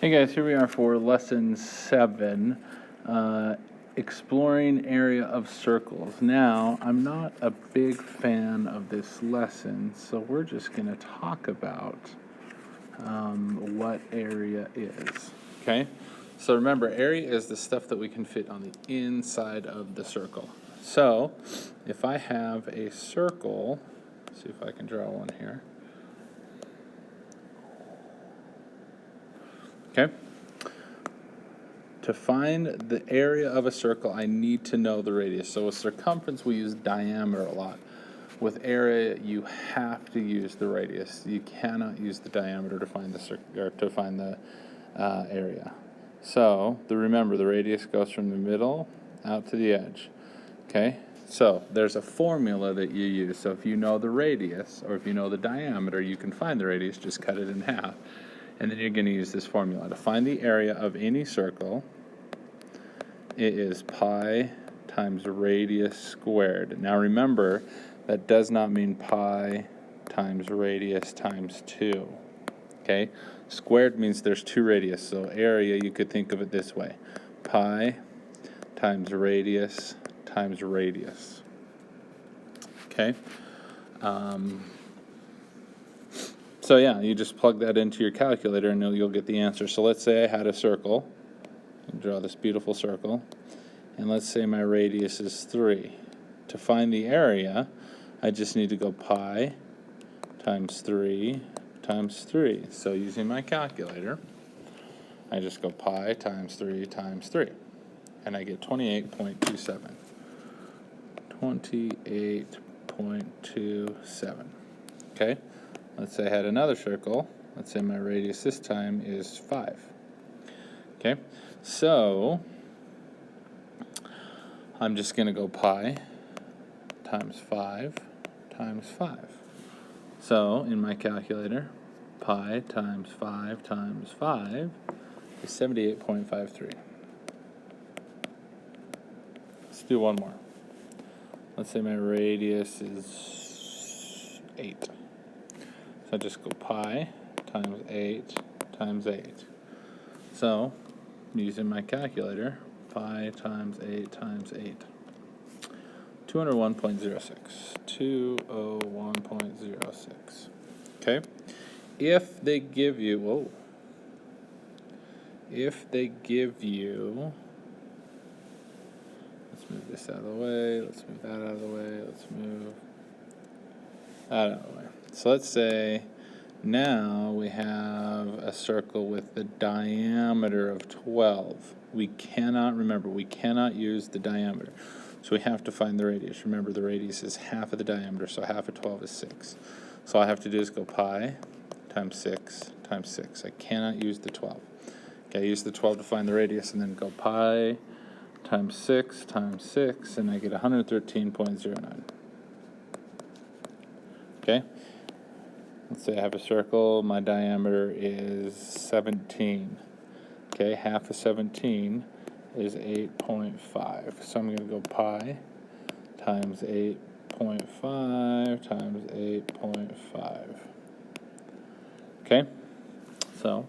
Hey guys, here we are for lesson 7, exploring area of circles. Now, I'm not a big fan of this lesson, so we're just going to talk about what area is. Okay? So remember, area is the stuff that we can fit on the inside of the circle. So, if I have a circle, see if I can draw one here. Okay? To find the area of a circle, I need to know the radius. So with circumference, we use diameter a lot. With area, you have to use the radius. You cannot use the diameter to find the area. So remember, the radius goes from the middle out to the edge. Okay. So there's a formula that you use. So if you know the radius, or if you know the diameter, you can find the radius. Just cut it in half. And then you're going to use this formula. To find the area of any circle, it is pi times radius squared. Now remember, that does not mean pi times radius times 2. Okay? Squared means there's 2 radius. So area, you could think of it this way. Pi times radius times radius. Okay? So yeah, you just plug that into your calculator and you'll get the answer. So let's say I had a circle. I'll draw this beautiful circle. And let's say my radius is 3. To find the area, I just need to go pi times 3 times 3. So using my calculator, I just go pi times 3 times 3. And I get 28.27. 28.27. Okay? Let's say I had another circle. Let's say my radius this time is 5. Okay, so I'm just going to go pi times 5 times 5. So in my calculator, pi times 5 times 5 is 78.53. Let's do one more. Let's say my radius is 8. So I just go pi times 8 times 8. So, using my calculator, pi times 8 times 8. 201.06. 201.06. Okay? If they give you, let's move this out of the way, let's move that out of the way, let's move that out of the way. So let's say now we have a circle with the diameter of 12. We cannot use the diameter. So we have to find the radius. Remember, the radius is half of the diameter, so half of 12 is 6. So all I have to do is go pi times 6 times 6. I cannot use the 12. Okay, I use the 12 to find the radius, and then go pi times 6 times 6, and I get 113.09. Okay? Let's say I have a circle, my diameter is 17. Okay, half of 17 is 8.5. So I'm going to go pi times 8.5 times 8.5. Okay, so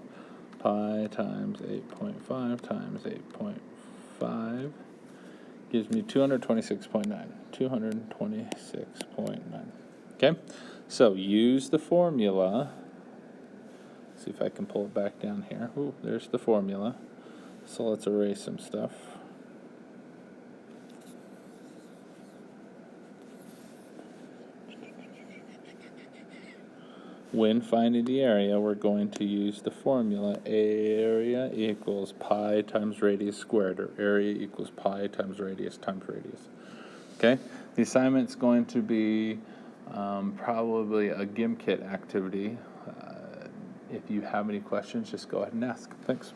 pi times 8.5 times 8.5 gives me 226.9. 226.9. Okay, so use the formula. See if I can pull it back down here. Ooh, there's the formula. So let's erase some stuff. When finding the area, we're going to use the formula area equals pi times radius squared, or area equals pi times radius times radius. Okay, the assignment's going to be probably a GIMP kit activity. If you have any questions, just go ahead and ask. Thanks.